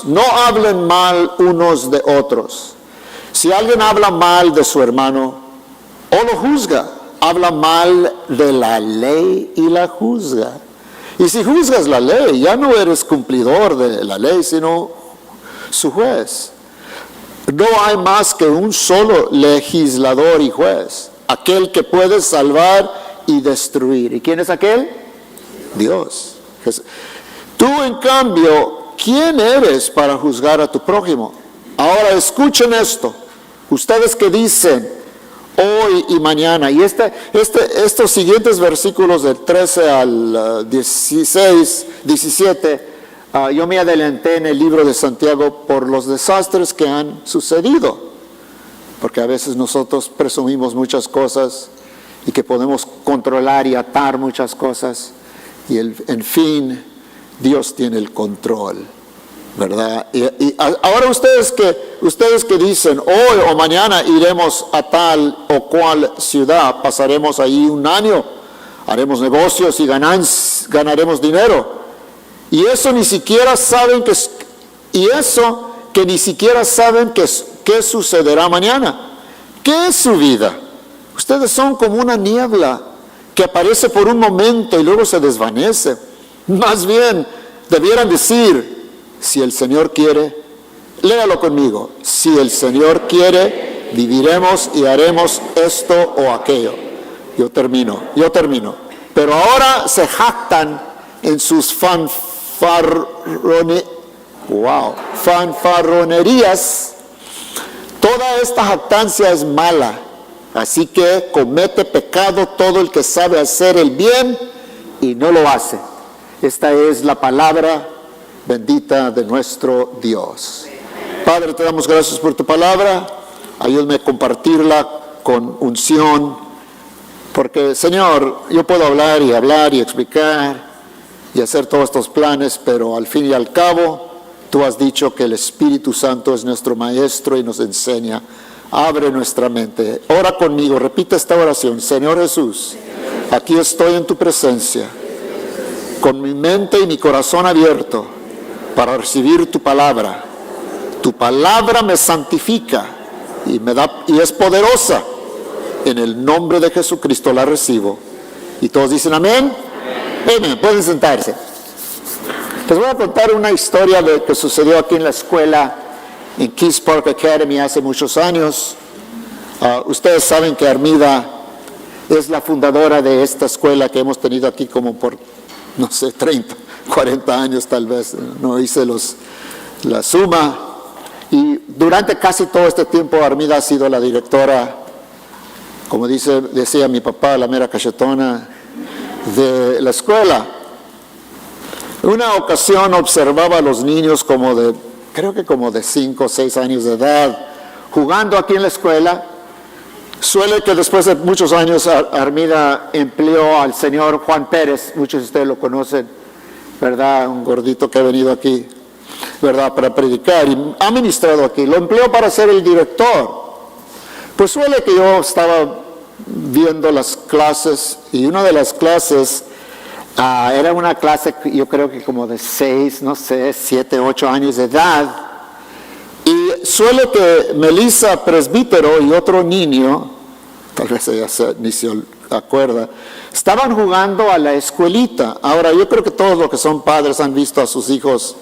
no hablen mal unos de otros. Si alguien habla mal de su hermano o lo juzga, habla mal de la ley y la juzga. Y si juzgas la ley, ya no eres cumplidor de la ley, sino su juez. No hay más que un solo legislador y juez, aquel que puede salvar y destruir. ¿Y quién es aquel? Dios. Tú, en cambio, ¿quién eres para juzgar a tu prójimo? Ahora escuchen esto. Ustedes que dicen hoy y mañana, y estos siguientes versículos del 13 al 17, yo me adelanté en el libro de Santiago por los desastres que han sucedido, porque a veces nosotros presumimos muchas cosas y que podemos controlar y atar muchas cosas, y en fin, Dios tiene el control, ¿verdad? Y ahora ustedes que dicen hoy o mañana iremos a tal o cual ciudad, pasaremos ahí un año, haremos negocios y ganaremos dinero, y eso ni siquiera saben qué sucederá mañana. ¿Qué es su vida? Ustedes son como una niebla que aparece por un momento y luego se desvanece. Más bien debieran decir: si el Señor quiere, léalo conmigo, si el Señor quiere, viviremos y haremos esto o aquello. Yo termino. Pero ahora se jactan en sus fanfarronerías. Toda esta jactancia es mala, así que comete pecado todo el que sabe hacer el bien y no lo hace. Esta es la palabra bendita de nuestro Dios. Padre, te damos gracias por tu palabra. Ayúdame a compartirla con unción, porque, Señor, yo puedo hablar y explicar y hacer todos estos planes, pero al fin y al cabo, tú has dicho que el Espíritu Santo es nuestro Maestro y nos enseña. Abre nuestra mente. Ora conmigo, repite esta oración. Señor Jesús, aquí estoy en tu presencia, con mi mente y mi corazón abierto para recibir tu palabra. Tu palabra me santifica y es poderosa. En el nombre de Jesucristo la recibo. Y todos dicen amén. Amén. Pueden sentarse. Les voy a contar una historia que sucedió aquí en la escuela, en Keys Park Academy, hace muchos años. Ustedes saben que Armida es la fundadora de esta escuela que hemos tenido aquí como por, 30, 40 años tal vez. No hice la suma. Y durante casi todo este tiempo Armida ha sido la directora, como decía mi papá, la mera cachetona de la escuela. Una ocasión observaba a los niños creo que como de 5 o 6 años de edad, jugando aquí en la escuela. Suele que después de muchos años Armida empleó al señor Juan Pérez, muchos de ustedes lo conocen, ¿verdad? Un gordito que ha venido aquí, ¿verdad? Para predicar y ha ministrado aquí. Lo empleó para ser el director. Pues suele que yo estaba viendo las clases, y una de las clases era una clase, yo creo que como de 7, 8 años de edad, y suele que Melissa presbítero y otro niño, tal vez ella ni se acuerda, estaban jugando a la escuelita. Ahora, yo creo que todos los que son padres han visto a sus hijos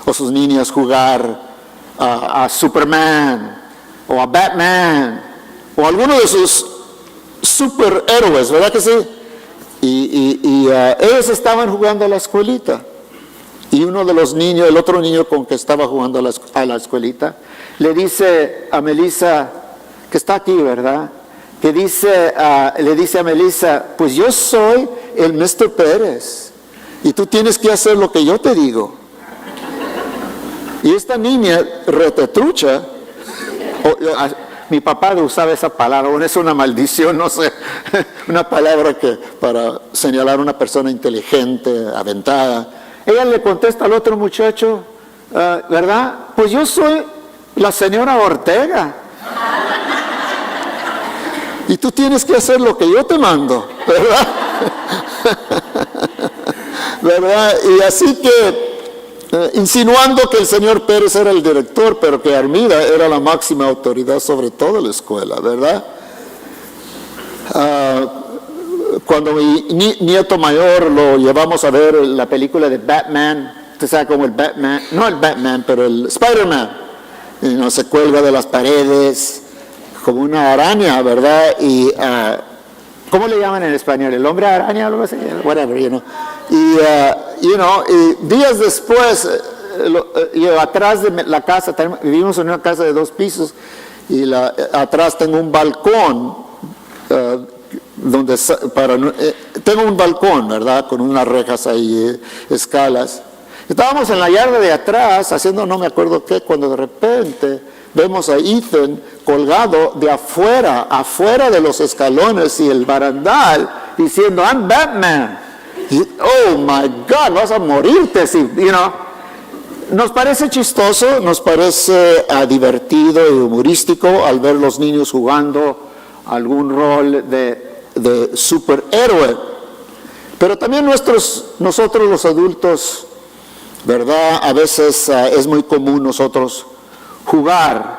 o sus niñas jugar a Superman o a Batman o alguno de sus superhéroes, ¿verdad que sí? Y ellos estaban jugando a la escuelita, y uno de los niños, el otro niño con que estaba jugando a la escuelita, le dice a Melissa, que está aquí, ¿verdad? Le dice a Melissa: pues yo soy el Mr. Pérez y tú tienes que hacer lo que yo te digo. Y esta niña retetrucha, mi papá usaba esa palabra, es una maldición, no sé, una palabra que para señalar a una persona inteligente, aventada. Ella le contesta al otro muchacho, ¿verdad? Pues yo soy la señora Ortega. Y tú tienes que hacer lo que yo te mando, ¿verdad? ¿Verdad? Y así que insinuando que el señor Pérez era el director, pero que Armida era la máxima autoridad sobre toda la escuela, ¿verdad? Cuando mi nieto mayor lo llevamos a ver la película de Batman, usted sabe como el Batman, no el Batman, pero el Spider-Man, se cuelga de las paredes como una araña, ¿verdad? Y ¿cómo le llaman en español? ¿El hombre araña o algo así? Whatever, Y días después, atrás de la casa, vivimos en una casa de 2 pisos, y atrás tengo un balcón, tengo un balcón, ¿verdad? Con unas rejas ahí, escalas. Estábamos en la yarda de atrás, haciendo no me acuerdo qué, cuando de repente vemos a Ethan colgado de afuera de los escalones y el barandal, diciendo, I'm Batman. Y, oh my God, vas a morirte. Nos parece chistoso, nos parece divertido y humorístico al ver los niños jugando algún rol de superhéroe. Pero también nosotros los adultos, ¿verdad? A veces es muy común nosotros jugar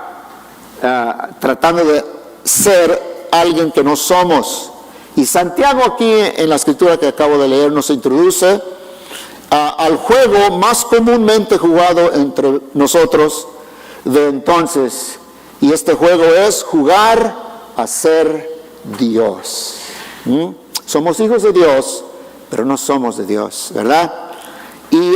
tratando de ser alguien que no somos. Y Santiago aquí en la escritura que acabo de leer nos introduce al juego más comúnmente jugado entre nosotros de entonces. Y este juego es jugar a ser Dios. Somos hijos de Dios, pero no somos de Dios, ¿verdad? Y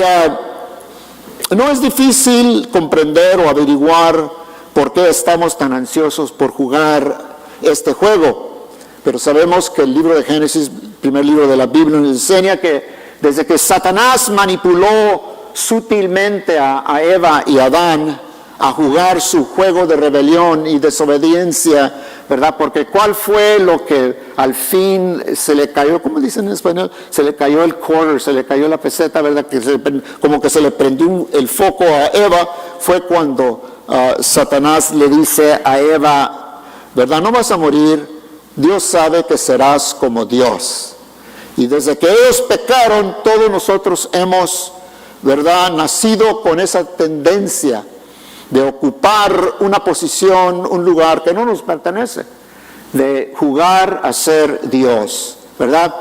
no es difícil comprender o averiguar por qué estamos tan ansiosos por jugar este juego. Pero sabemos que el libro de Génesis, primer libro de la Biblia, nos enseña que desde que Satanás manipuló sutilmente a Eva y a Adán a jugar su juego de rebelión y desobediencia, ¿verdad? Porque ¿cuál fue lo que al fin se le cayó? ¿Cómo dicen en español? Se le cayó el quarter, se le cayó la peseta, ¿verdad? Como que se le prendió el foco a Eva. Fue cuando Satanás le dice a Eva, ¿verdad? No vas a morir, Dios sabe que serás como Dios. Y desde que ellos pecaron, todos nosotros hemos, ¿verdad?, nacido con esa tendencia de ocupar una posición, un lugar que no nos pertenece, de jugar a ser Dios, ¿verdad?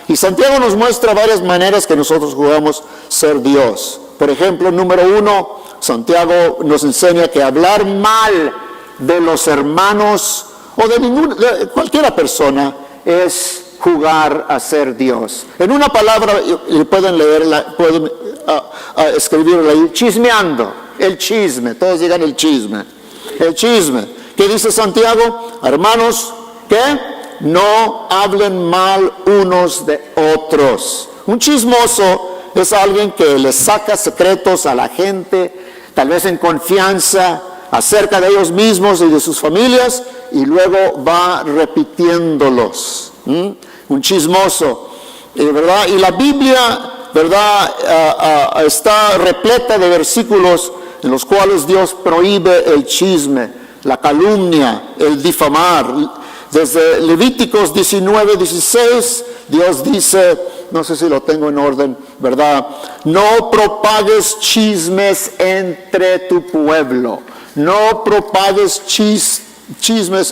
Y Santiago nos muestra varias maneras que nosotros jugamos ser Dios. Por ejemplo, número 1, Santiago nos enseña que hablar mal de los hermanos o de cualquiera persona es jugar a ser Dios. En una palabra, y pueden leerla, pueden escribirla ahí, chismeando. El chisme, todos digan el chisme. El chisme. ¿Qué dice Santiago? Hermanos, ¿qué? No hablen mal unos de otros. Un chismoso es alguien que le saca secretos a la gente, tal vez en confianza, acerca de ellos mismos y de sus familias, y luego va repitiéndolos. Un chismoso, ¿verdad? Y la Biblia, ¿verdad?, está repleta de versículos en los cuales Dios prohíbe el chisme, la calumnia, el difamar. Desde Levíticos 19:16, Dios dice, no sé si lo tengo en orden, ¿verdad? No propagues chismes entre tu pueblo. No propagues chismes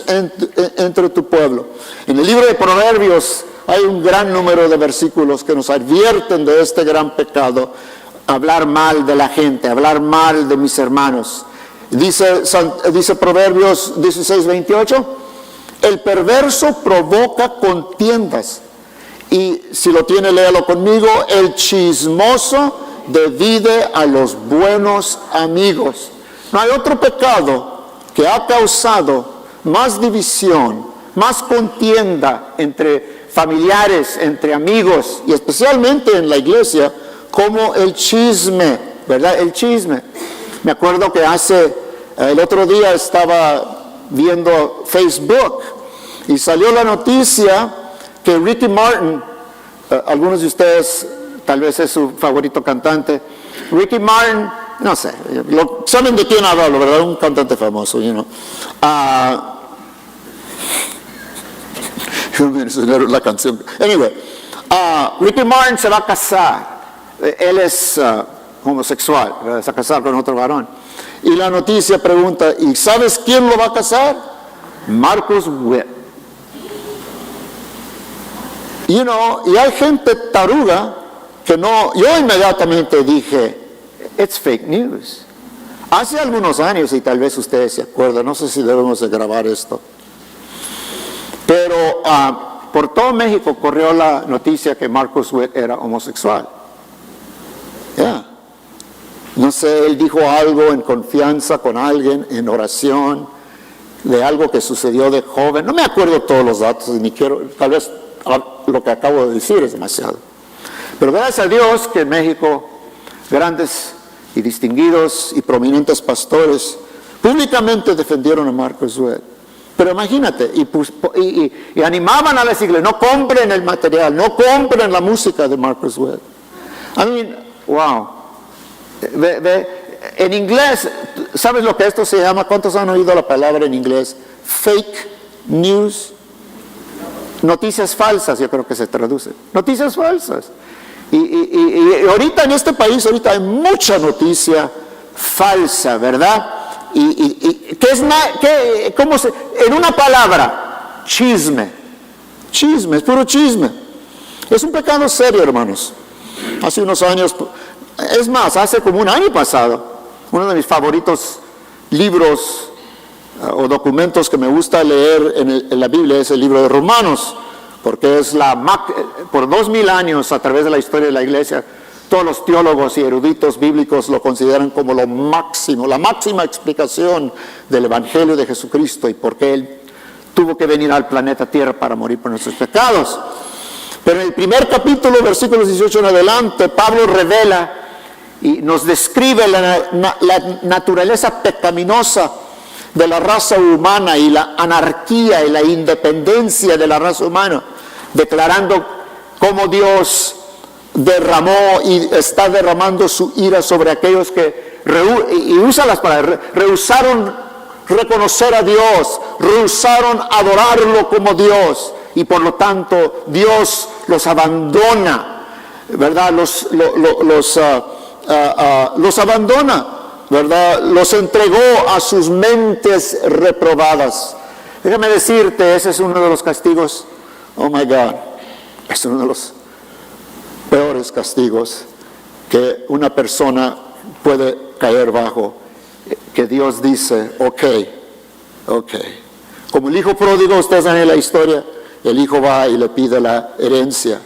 entre tu pueblo. En el libro de Proverbios hay un gran número de versículos que nos advierten de este gran pecado. Hablar mal de la gente, hablar mal de mis hermanos. Dice Proverbios 16:28, el perverso provoca contiendas. Y si lo tiene, léalo conmigo. El chismoso divide a los buenos amigos. No hay otro pecado que ha causado más división, más contienda entre familiares, entre amigos y especialmente en la iglesia, como el chisme, ¿verdad? El chisme. Me acuerdo que el otro día estaba viendo Facebook y salió la noticia que Ricky Martin, algunos de ustedes tal vez es su favorito cantante, Ricky Martin, no sé, saben de quién hablo, ¿verdad? Un cantante famoso, la canción. Anyway, Ricky Martin se va a casar. Él es homosexual, vas a casar con otro varón. Y la noticia pregunta, ¿y sabes quién lo va a casar? Marcus Witt. Y hay gente taruga que no, yo inmediatamente dije, it's fake news. Hace algunos años, y tal vez ustedes se acuerdan, no sé si debemos de grabar esto, pero por todo México corrió la noticia que Marcus Witt era homosexual. No sé, él dijo algo en confianza con alguien, en oración, de algo que sucedió de joven. No me acuerdo todos los datos, ni quiero, tal vez lo que acabo de decir es demasiado. Pero gracias a Dios que en México grandes y distinguidos y prominentes pastores públicamente defendieron a Marcus Witt. Pero imagínate, y animaban a las iglesias, no compren el material, no compren la música de Marcus Witt. I mean, wow. En inglés, ¿sabes lo que esto se llama? ¿Cuántos han oído la palabra en inglés? Fake news. Noticias falsas, yo creo que se traduce. Noticias falsas. Y ahorita en este país, ahorita hay mucha noticia falsa, ¿verdad? ¿Qué es cómo se, en una palabra, chisme. Chisme, es puro chisme. Es un pecado serio, hermanos. Hace unos años, es más, hace como un año pasado, uno de mis favoritos libros o documentos que me gusta leer en la Biblia es el libro de Romanos, porque es por 2000 años a través de la historia de la iglesia, todos los teólogos y eruditos bíblicos lo consideran como lo máximo, la máxima explicación del Evangelio de Jesucristo y por qué Él tuvo que venir al planeta Tierra para morir por nuestros pecados. Pero en el primer capítulo, versículos 18 en adelante, Pablo revela y nos describe la naturaleza pecaminosa de la raza humana y la anarquía y la independencia de la raza humana, declarando cómo Dios derramó y está derramando su ira sobre aquellos que, y usa las palabras, rehusaron reconocer a Dios, rehusaron adorarlo como Dios, y por lo tanto Dios los abandona, ¿verdad? Los abandona, ¿verdad? Los entregó a sus mentes reprobadas. Déjame decirte, ese es uno de los castigos, oh my God, es uno de los peores castigos que una persona puede caer bajo, que Dios dice, ok. Como el hijo pródigo, ustedes saben la historia, el hijo va y le pide la herencia.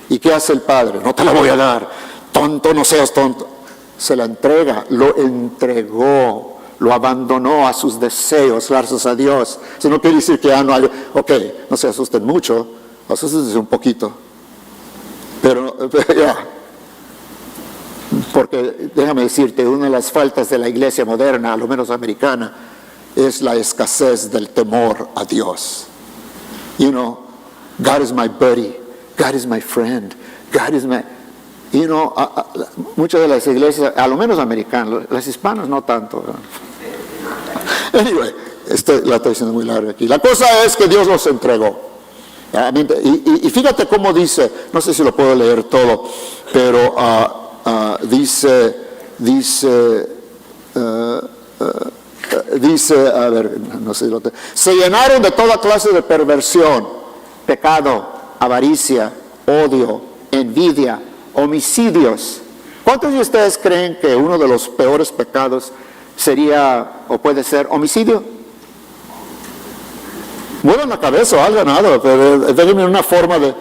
¿Y qué hace el padre? No te la voy a dar, tonto, no seas tonto. Se la entrega, lo entregó, lo abandonó a sus deseos, gracias a Dios. Eso no quiere decir que ya no hay, no se asusten mucho, asústense un poquito. Pero ya, porque déjame decirte, una de las faltas de la iglesia moderna, a lo menos americana, es la escasez del temor a Dios. You know, God is my buddy, God is my friend, God is my... You know, muchas de las iglesias, a lo menos americanas, las hispanas no tanto. Anyway, la estoy diciendo muy larga aquí. La cosa es que Dios los entregó. Y fíjate cómo dice, no sé si lo puedo leer todo, pero dice, a ver, no sé si lo tengo. Se llenaron de toda clase de perversión, pecado, avaricia, odio, envidia, homicidios. ¿Cuántos de ustedes creen que uno de los peores pecados sería o puede ser homicidio? Muevan la cabeza o hagan nada, pero déjenme una forma de...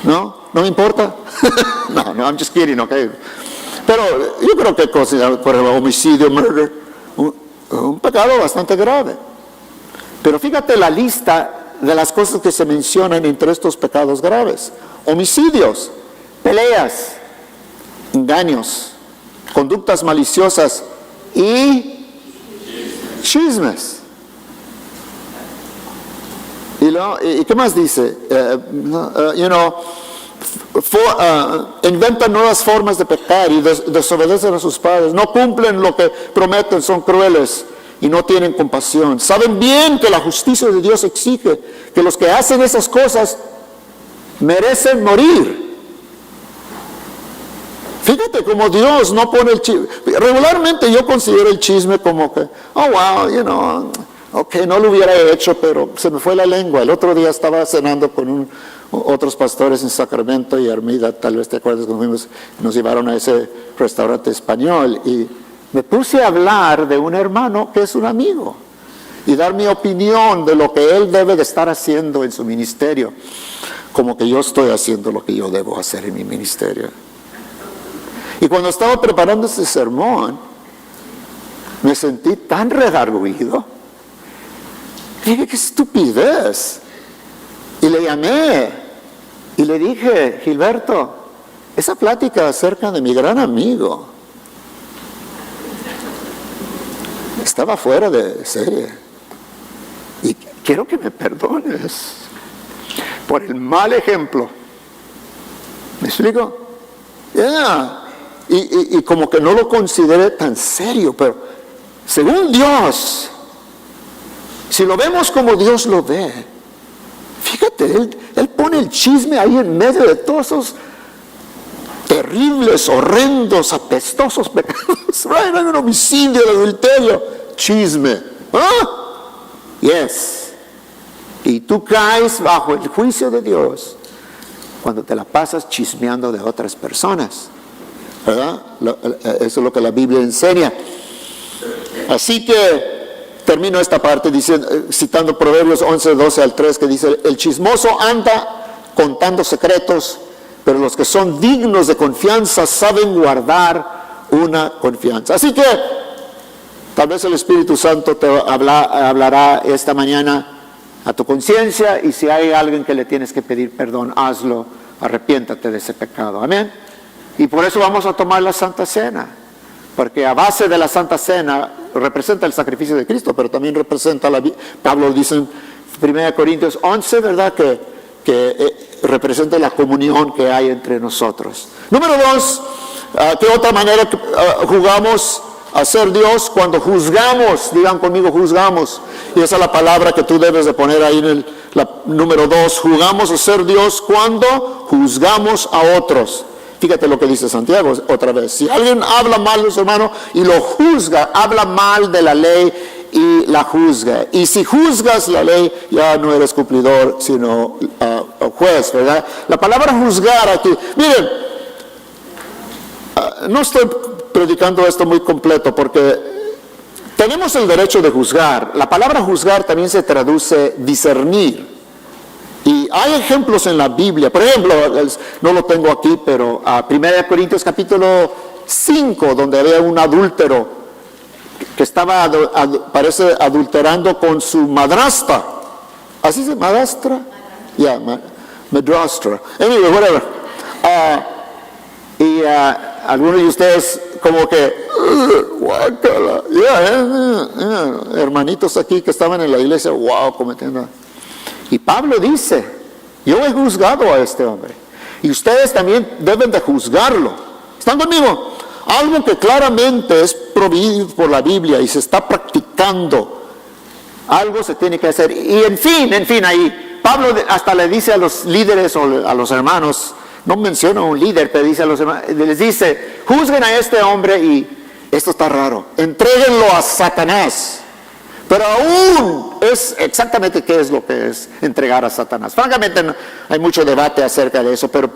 ¿No? ¿No me importa? No, I'm just kidding, okay. Pero yo creo que considerar por el homicidio, murder, un pecado bastante grave. Pero fíjate la lista de las cosas que se mencionan entre estos pecados graves. Homicidios, peleas, engaños, conductas maliciosas y chismes. ¿Y qué más dice? Inventan nuevas formas de pecar y desobedecen a sus padres. No cumplen lo que prometen, son crueles y no tienen compasión. Saben bien que la justicia de Dios exige que los que hacen esas cosas merecen morir. Fíjate como Dios no pone el chisme. Regularmente yo considero el chisme como que, oh wow, ok, no lo hubiera hecho, pero se me fue la lengua. El otro día estaba cenando con otros pastores en Sacramento y Armida, tal vez te acuerdas cuando fuimos, nos llevaron a ese restaurante español y me puse a hablar de un hermano que es un amigo y dar mi opinión de lo que él debe de estar haciendo en su ministerio, como que yo estoy haciendo lo que yo debo hacer en mi ministerio. Y cuando estaba preparando este sermón, me sentí tan redarguido. Dije, qué estupidez. Y le llamé y le dije, Gilberto, esa plática acerca de mi gran amigo estaba fuera de serie. Y quiero que me perdones por el mal ejemplo. ¿Me explico? Y como que no lo consideré tan serio, pero según Dios, si lo vemos como Dios lo ve, fíjate, Él pone el chisme ahí en medio de todos esos terribles, horrendos, apestosos pecados. Right? Hay un homicidio, el adulterio, chisme. Yes. Y tú caes bajo el juicio de Dios cuando te la pasas chismeando de otras personas. ¿Verdad? Eso es lo que la Biblia enseña. Así que termino esta parte citando Proverbios 11, 12 al 3, que dice, el chismoso anda contando secretos, pero los que son dignos de confianza saben guardar una confianza. Así que tal vez el Espíritu Santo te hablará esta mañana a tu conciencia, y si hay alguien que le tienes que pedir perdón, hazlo, arrepiéntate de ese pecado. Amén. Y por eso vamos a tomar la Santa Cena, porque a base de la Santa Cena representa el sacrificio de Cristo, pero también representa, Pablo dice en 1 Corintios 11, ¿verdad? Que representa la comunión que hay entre nosotros. Número 2, ¿qué otra manera jugamos a ser Dios? Cuando juzgamos, digan conmigo, juzgamos. Y esa es la palabra que tú debes de poner ahí en número 2. Jugamos a ser Dios cuando juzgamos a otros. Fíjate lo que dice Santiago otra vez. Si alguien habla mal de su hermano y lo juzga, habla mal de la ley y la juzga. Y si juzgas la ley, ya no eres cumplidor, sino juez, ¿verdad? La palabra juzgar aquí, miren, no estoy predicando esto muy completo porque tenemos el derecho de juzgar. La palabra juzgar también se traduce discernir. Y hay ejemplos en la Biblia. Por ejemplo, no lo tengo aquí, pero 1 Corintios capítulo 5, donde había un adúltero que estaba, parece, adulterando con su madrastra. ¿Así se madrastra? Madrastra. Anyway, whatever. Algunos de ustedes como que, guácala. Hermanitos aquí que estaban en la iglesia, wow, cometiendo. Y Pablo dice, yo he juzgado a este hombre, y ustedes también deben de juzgarlo. ¿Están conmigo? Algo que claramente es prohibido por la Biblia y se está practicando. Algo se tiene que hacer. Y en fin, ahí Pablo hasta le dice a los líderes o a los hermanos, no menciona a un líder, pero dice a los hermanos, les dice, juzguen a este hombre, y esto está raro, entréguenlo a Satanás. Pero aún es exactamente qué es lo que es entregar a Satanás. Francamente hay mucho debate acerca de eso, pero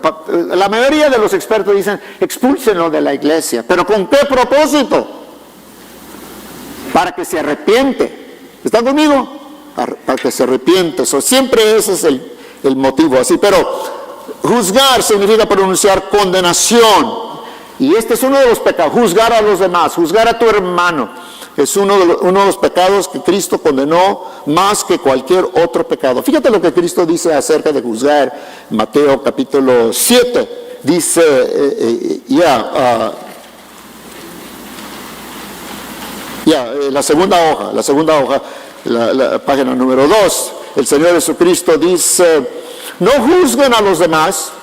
la mayoría de los expertos dicen, expúlsenlo de la iglesia. ¿Pero con qué propósito? Para que se arrepiente. ¿Están conmigo? Para que se arrepiente. Siempre ese es el motivo así. Pero juzgar significa pronunciar condenación. Y este es uno de los pecados. Juzgar a los demás, juzgar a tu hermano. Es uno de los pecados que Cristo condenó más que cualquier otro pecado. Fíjate lo que Cristo dice acerca de juzgar. Mateo capítulo 7 dice, la segunda hoja, la página número 2, el Señor Jesucristo dice, no juzguen a los demás.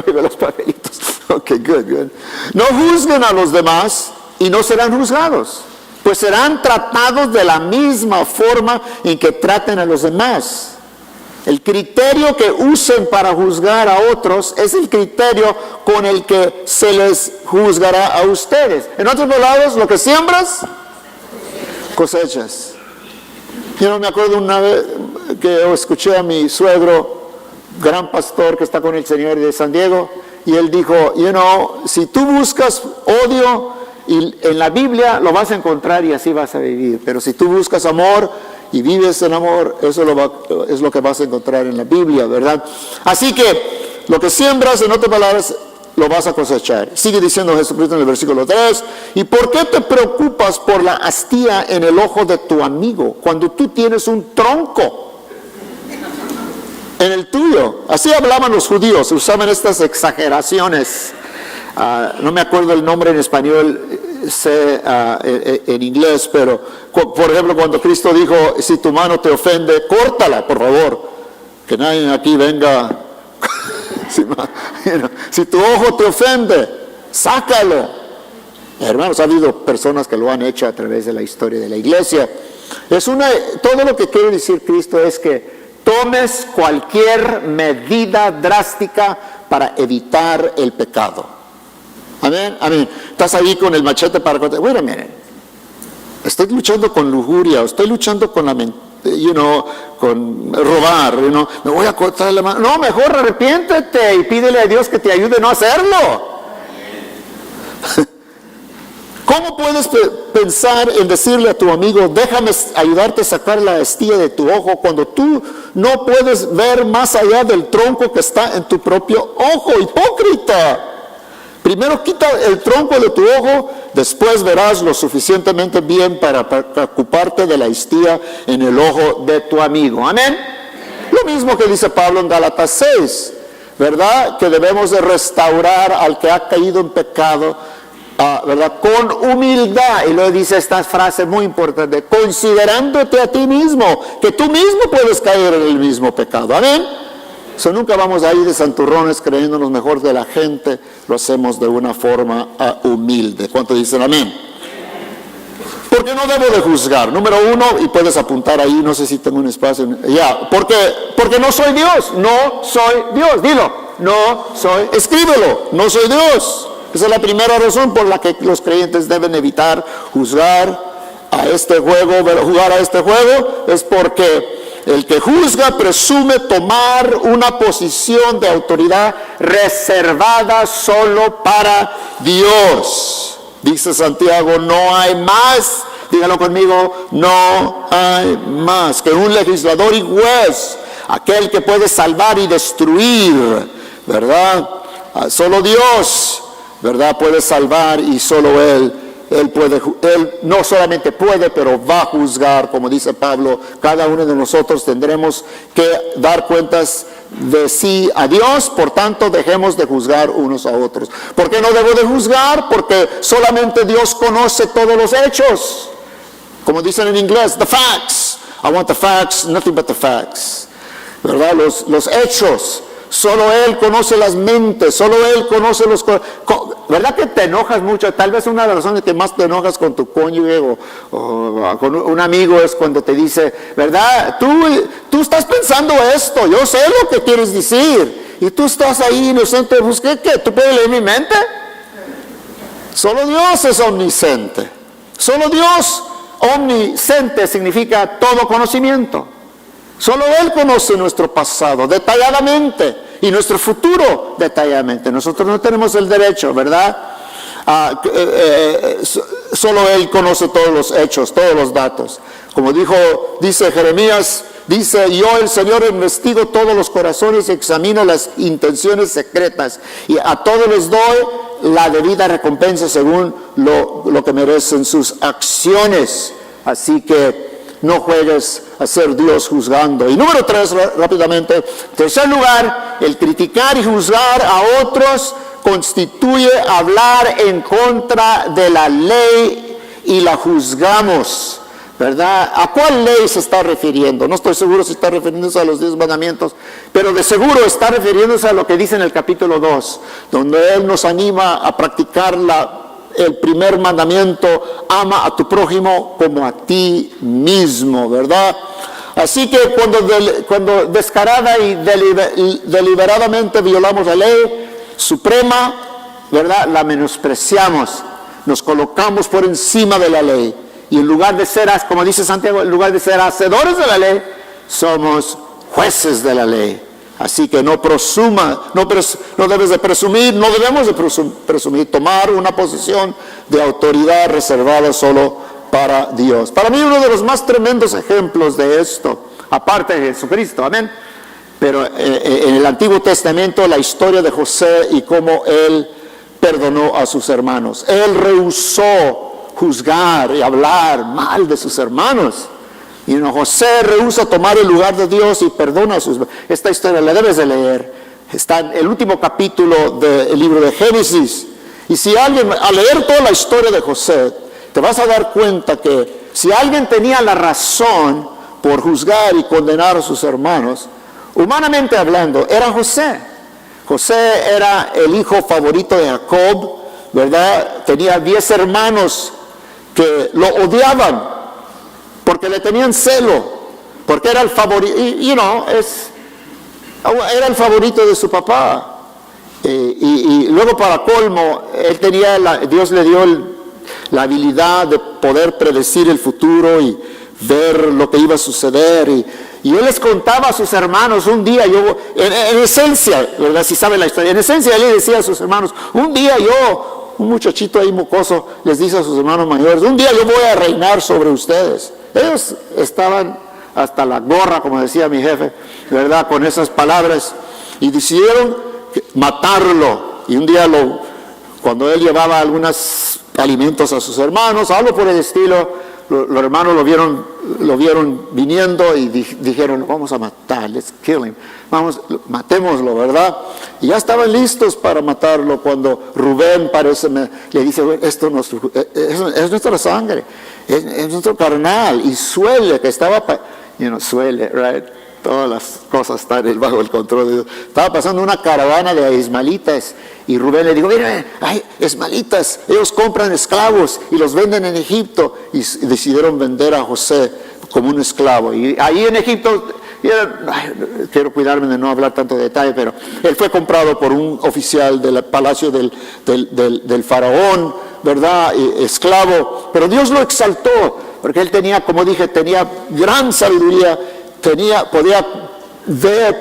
Oigo los papelitos. Ok, good. No juzguen a los demás y no serán juzgados, pues serán tratados de la misma forma en que traten a los demás. El criterio que usen para juzgar a otros es el criterio con el que se les juzgará a ustedes. En otras palabras, lo que siembras, cosechas. Yo no me acuerdo una vez que escuché a mi suegro, gran pastor que está con el Señor de San Diego, y él dijo, si tú buscas odio y en la Biblia lo vas a encontrar y así vas a vivir. Pero si tú buscas amor y vives en amor, eso es lo que vas a encontrar en la Biblia, ¿verdad? Así que lo que siembras, en otras palabras, lo vas a cosechar. Sigue diciendo Jesucristo en el versículo 3, ¿y por qué te preocupas por la astilla en el ojo de tu amigo cuando tú tienes un tronco en el tuyo? Así hablaban los judíos, usaban estas exageraciones. No me acuerdo el nombre en español, sé en inglés, pero por ejemplo cuando Cristo dijo, si tu mano te ofende, córtala, por favor, que nadie aquí venga. Si tu ojo te ofende, sácalo. Hermanos, ha habido personas que lo han hecho a través de la historia de la iglesia. Todo lo que quiere decir Cristo es que tomes cualquier medida drástica para evitar el pecado. Amén, amén. Estás ahí con el machete para cortar. Bueno, miren, estoy luchando con lujuria, estoy luchando con la mentira, con robar, me voy a cortar la mano. No, mejor arrepiéntete y pídele a Dios que te ayude a no hacerlo. ¿Cómo puedes pensar en decirle a tu amigo, déjame ayudarte a sacar la astilla de tu ojo, cuando tú no puedes ver más allá del tronco que está en tu propio ojo? Hipócrita. Primero quita el tronco de tu ojo, después verás lo suficientemente bien para ocuparte de la astilla en el ojo de tu amigo. Amén. Lo mismo que dice Pablo en Gálatas 6, ¿verdad? Que debemos de restaurar al que ha caído en pecado, ¿verdad? Con humildad. Y luego dice esta frase muy importante, considerándote a ti mismo, que tú mismo puedes caer en el mismo pecado. Amén. Nunca vamos a ir de santurrones creyéndonos mejor de la gente, lo hacemos de una forma humilde. ¿Cuántos dicen amén? Porque no debo de juzgar. Número 1, y puedes apuntar ahí, no sé si tengo un espacio. Porque no soy Dios, no soy Dios. Dilo, no soy, escríbelo, no soy Dios. Esa es la primera razón por la que los creyentes deben evitar jugar a este juego, es porque el que juzga presume tomar una posición de autoridad reservada solo para Dios. Dice Santiago, no hay más, dígalo conmigo, no hay más que un legislador y juez, aquel que puede salvar y destruir, ¿verdad? Solo Dios, ¿verdad? Puede salvar y solo Él no solamente puede, pero va a juzgar, como dice Pablo. Cada uno de nosotros tendremos que dar cuentas de sí a Dios, por tanto dejemos de juzgar unos a otros. ¿Por qué no debo de juzgar? Porque solamente Dios conoce todos los hechos. Como dicen en inglés, the facts. I want the facts, nothing but the facts. ¿Verdad? Los hechos. Solo Él conoce las mentes, solo Él conoce los... ¿Verdad que te enojas mucho? Tal vez una de las razones que más te enojas con tu cónyuge o con un amigo es cuando te dice, ¿verdad? Tú estás pensando esto, yo sé lo que quieres decir. Y tú estás ahí inocente, ¿qué? ¿Tú puedes leer mi mente? Solo Dios es omnisciente. Solo Dios, omnisciente significa todo conocimiento. Solo Él conoce nuestro pasado detalladamente y nuestro futuro detalladamente. Nosotros no tenemos el derecho, ¿verdad? Solo Él conoce todos los hechos, todos los datos. Como dice Jeremías, dice, yo el Señor investigo todos los corazones y examino las intenciones secretas, y a todos les doy la debida recompensa según lo que merecen sus acciones. Así que no juegues a ser Dios juzgando. Y número 3, rápidamente, tercer lugar, el criticar y juzgar a otros constituye hablar en contra de la ley y la juzgamos, ¿verdad? ¿A cuál ley se está refiriendo? No estoy seguro si está refiriéndose a los 10 mandamientos, pero de seguro está refiriéndose a lo que dice en el capítulo 2, donde Él nos anima a practicar el primer mandamiento, ama a tu prójimo como a ti mismo, ¿verdad? Así que cuando descarada y deliberadamente violamos la ley suprema, ¿verdad?, la menospreciamos, nos colocamos por encima de la ley. Y en lugar de ser, como dice Santiago, en lugar de ser hacedores de la ley, somos jueces de la ley. Así que no debes de presumir, no debemos de presumir, tomar una posición de autoridad reservada solo para Dios. Para mí uno de los más tremendos ejemplos de esto, aparte de Jesucristo, amén, pero en el Antiguo Testamento la historia de José y cómo él perdonó a sus hermanos. Él rehusó juzgar y hablar mal de sus hermanos. Y José rehúsa tomar el lugar de Dios y perdona a sus... Esta historia la debes de leer. Está en el último capítulo del libro de Génesis. Y si alguien, al leer toda la historia de José, te vas a dar cuenta que si alguien tenía la razón por juzgar y condenar a sus hermanos, humanamente hablando, era José. José era el hijo favorito de Jacob, ¿verdad? Tenía 10 hermanos que lo odiaban porque le tenían celo, porque era el favorito, era el favorito de su papá. Y luego, para colmo, Dios le dio la habilidad de poder predecir el futuro y ver lo que iba a suceder. Y él les contaba a sus hermanos, un día en esencia, ¿verdad? Si saben la historia, en esencia él le decía a sus hermanos, un muchachito ahí mocoso, les dice a sus hermanos mayores, un día yo voy a reinar sobre ustedes. Ellos estaban hasta la gorra, como decía mi jefe, ¿verdad?, con esas palabras, y decidieron matarlo. Y un día cuando él llevaba algunos alimentos a sus hermanos, algo por el estilo, los hermanos lo vieron viniendo y dijeron, vamos a matar, let's kill him, matémoslo, ¿verdad? Y ya estaban listos para matarlo cuando Rubén le dice, esto es nuestra sangre, es nuestro carnal, y suele, que estaba, suele, right? Todas las cosas están bajo el control de Dios. Estaba pasando una caravana de ismaelitas y Rubén le dijo, miren, hay ismaelitas, ellos compran esclavos y los venden en Egipto, y decidieron vender a José como un esclavo. Y ahí en Egipto, quiero cuidarme de no hablar tanto de detalle, pero él fue comprado por un oficial del palacio del faraón, ¿verdad?, esclavo, pero Dios lo exaltó, porque él tenía, como dije, tenía gran sabiduría, podía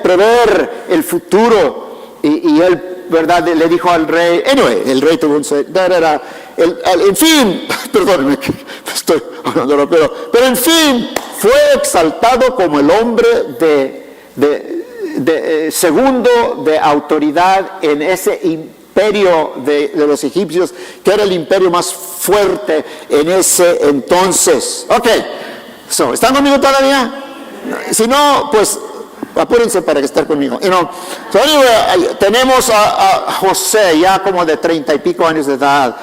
prever el futuro, y él, ¿verdad?, le dijo al rey, el rey tuvo en fin, perdónenme que estoy hablando rápido, pero en fin, fue exaltado como el hombre segundo de autoridad en ese imperio de los egipcios, que era el imperio más fuerte en ese entonces. Ok, ¿están conmigo todavía? Si no, pues apúrense para que estén conmigo. Tenemos a José ya como de 30 y pico años de edad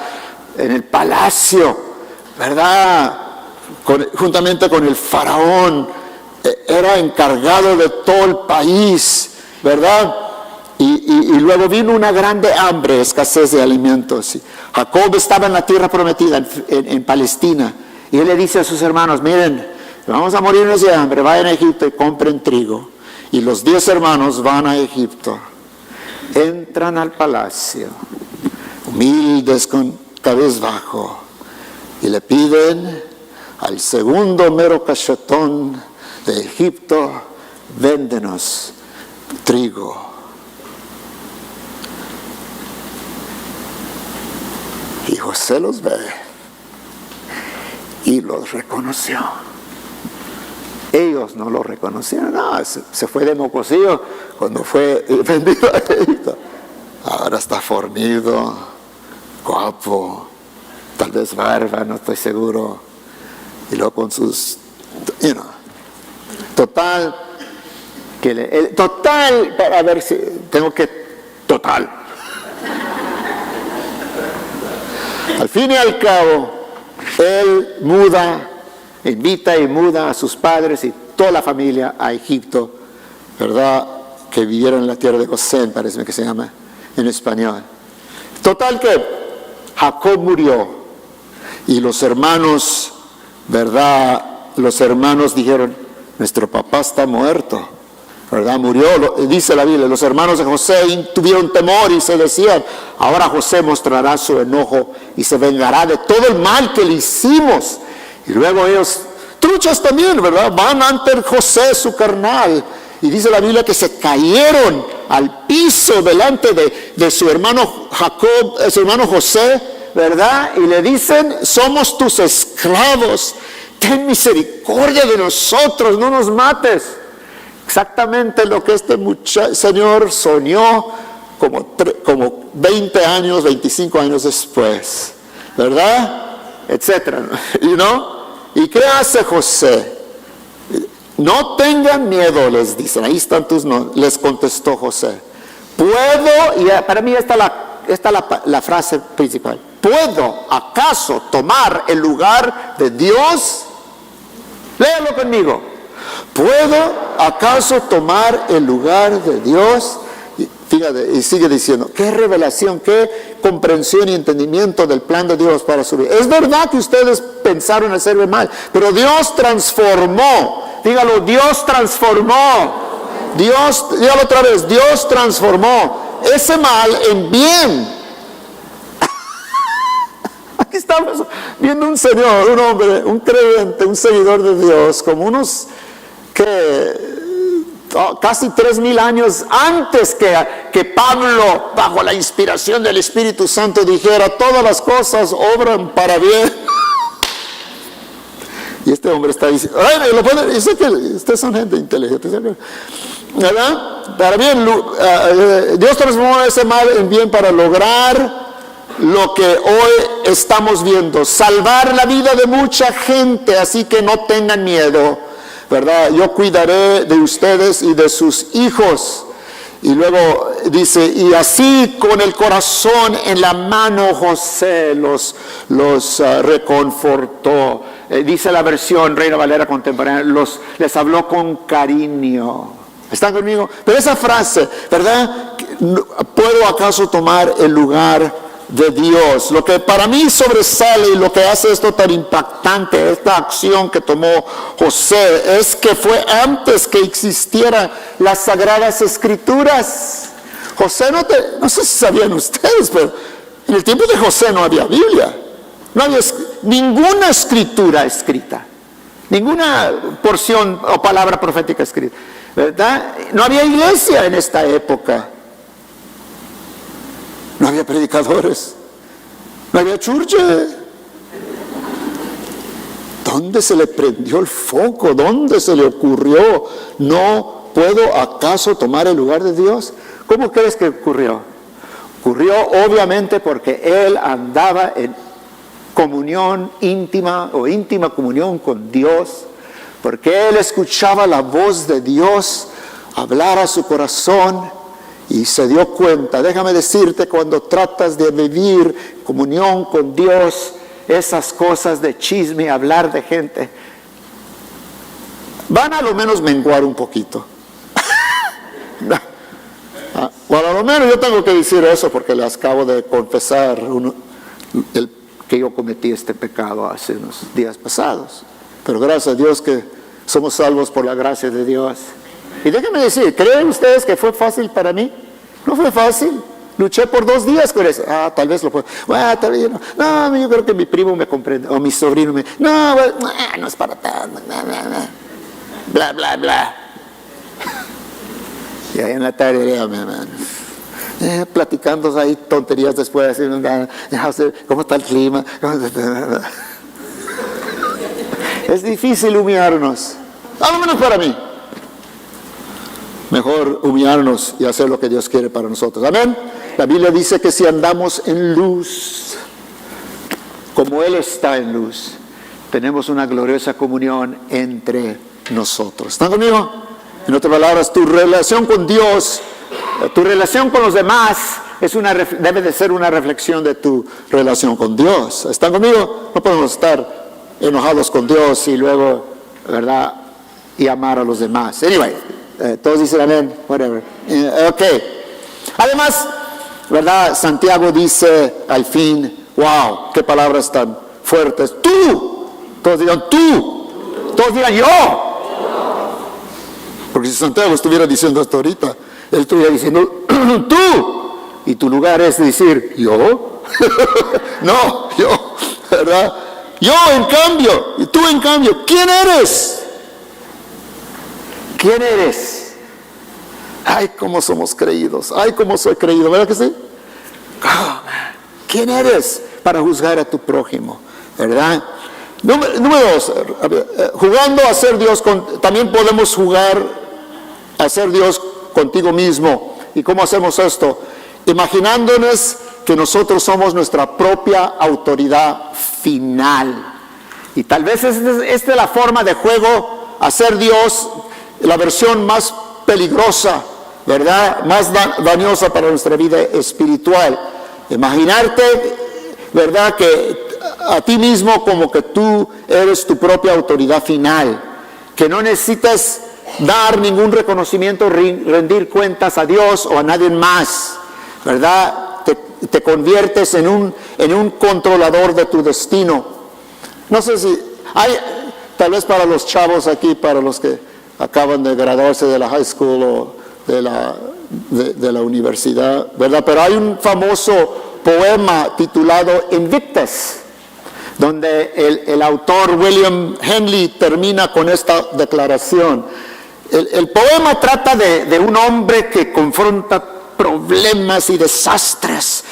en el palacio, ¿verdad?, juntamente con el faraón. Era encargado de todo el país, ¿verdad? Y luego vino una grande hambre, escasez de alimentos. Jacob estaba en la tierra prometida, en Palestina, y él le dice a sus hermanos, miren, vamos a morirnos de hambre, vayan a Egipto y compren trigo. Y los 10 hermanos van a Egipto, entran al palacio, humildes, con cabizbajo, y le piden al segundo mero cachetón de Egipto, véndenos trigo. Y José los ve y los reconoció. Ellos no lo reconocieron, se fue de mocosillo cuando fue vendido a Egipto. Ahora está fornido, guapo, tal vez barba, no estoy seguro, y luego con sus, total, para ver si al fin y al cabo, él invita y muda a sus padres y toda la familia a Egipto, ¿verdad?, que vivieron en la tierra de Gosén, parece que se llama en español. Total que Jacob murió y los hermanos, ¿verdad?, los hermanos dijeron, nuestro papá está muerto, ¿verdad? Murió, dice la Biblia. Los hermanos de José tuvieron temor y se decían, ahora José mostrará su enojo y se vengará de todo el mal que le hicimos. Y luego ellos, truchas también, ¿verdad? Van ante José, su carnal. Y dice la Biblia que se cayeron al piso delante de su hermano Jacob, su hermano José, ¿verdad? Y le dicen, somos tus esclavos, ten misericordia de nosotros, no nos mates. Exactamente lo que este señor soñó como 20 años, 25 años después, ¿verdad? Etcétera, ¿Y qué hace José? No tengan miedo, les dicen, ahí están tus nombres, les contestó José. Puedo, y para mí esta es la frase principal, ¿puedo acaso tomar el lugar de Dios? Léalo conmigo. ¿Puedo acaso tomar el lugar de Dios? Fíjate, y sigue diciendo, qué revelación, qué comprensión y entendimiento del plan de Dios para su vida. Es verdad que ustedes pensaron hacerme mal, pero Dios transformó. Dígalo, Dios transformó. Dios, dígalo otra vez, Dios transformó ese mal en bien. Aquí estamos viendo un señor, un hombre, un creyente, un seguidor de Dios, como unos que casi 3,000 años antes que Pablo, bajo la inspiración del Espíritu Santo, dijera, todas las cosas obran para bien. Y este hombre está diciendo, yo sé que ustedes son gente inteligente, ¿verdad? Para bien, Dios transformó ese mal en bien para lograr lo que hoy estamos viendo, salvar la vida de mucha gente, así que no tengan miedo, ¿verdad? Yo cuidaré de ustedes y de sus hijos. Y luego dice, y así con el corazón en la mano José los reconfortó. Dice la versión Reina Valera contemporánea, les habló con cariño. ¿Están conmigo? Pero esa frase, ¿verdad? ¿Puedo acaso tomar el lugar de Dios? Lo que para mí sobresale y lo que hace esto tan impactante, esta acción que tomó José, es que fue antes que existieran las Sagradas Escrituras. José, no sé si sabían ustedes, pero en el tiempo de José no había Biblia, no había ninguna escritura escrita, ninguna porción o palabra profética escrita, ¿verdad? No había iglesia en esta época. No había predicadores, no había church. ¿Dónde se le prendió el foco? ¿Dónde se le ocurrió? ¿No puedo acaso tomar el lugar de Dios? ¿Cómo crees que ocurrió? Ocurrió obviamente porque él andaba en comunión íntima o íntima comunión con Dios, porque él escuchaba la voz de Dios hablar a su corazón. Y se dio cuenta, déjame decirte, cuando tratas de vivir comunión con Dios, esas cosas de chisme, hablar de gente, van a lo menos menguar un poquito. Bueno, a lo menos yo tengo que decir eso porque les acabo de confesar que yo cometí este pecado hace unos días pasados. Pero gracias a Dios que somos salvos por la gracia de Dios. Y déjenme decir, ¿creen ustedes que fue fácil para mí? No fue fácil. Luché por 2 días con eso. Tal vez lo puedo. Tal vez no, yo creo que mi primo me comprende, o mi sobrino me... No es para tanto. Bla, bla, bla. Y ahí en la tarde, mi hermano, platicando ahí tonterías después, ¿cómo está el clima? Es difícil humillarnos. A lo menos para mí. Mejor humillarnos y hacer lo que Dios quiere para nosotros. Amén. La Biblia dice que si andamos en luz, como Él está en luz, tenemos una gloriosa comunión entre nosotros. ¿Están conmigo? En otras palabras, tu relación con Dios, tu relación con los demás, debe de ser una reflexión de tu relación con Dios. ¿Están conmigo? No podemos estar enojados con Dios y luego, ¿verdad?, y amar a los demás. Anyway. Todos dicen amén, whatever. Ok. Además, ¿verdad? Santiago dice al fin, wow, qué palabras tan fuertes. Tú, todos digan tú, todos digan yo. Porque si Santiago estuviera diciendo esto ahorita, él estuviera diciendo, tú, y tu lugar es decir, ¿yo? No, yo, ¿verdad? Yo en cambio, y tú en cambio, ¿quién eres? ¿Quién eres? Ay, cómo somos creídos, ay, cómo soy creído, ¿verdad que sí? Oh, ¿quién eres para juzgar a tu prójimo? ¿Verdad? Número 2, jugando a ser Dios, también podemos jugar a ser Dios contigo mismo. ¿Y cómo hacemos esto? Imaginándonos que nosotros somos nuestra propia autoridad final. Y tal vez esta es la forma de juego a ser Dios, la versión más peligrosa, ¿verdad? Más dañosa para nuestra vida espiritual. Imaginarte, ¿verdad?, que a ti mismo como que tú eres tu propia autoridad final, que no necesitas dar ningún reconocimiento, rendir cuentas a Dios o a nadie más, ¿verdad? Te conviertes en un controlador de tu destino. No sé si hay, tal vez para los chavos aquí, para los que acaban de graduarse de la high school o de la universidad, ¿verdad? Pero hay un famoso poema titulado Invictus, donde el autor William Henley termina con esta declaración. El poema trata de un hombre que confronta problemas y desastres,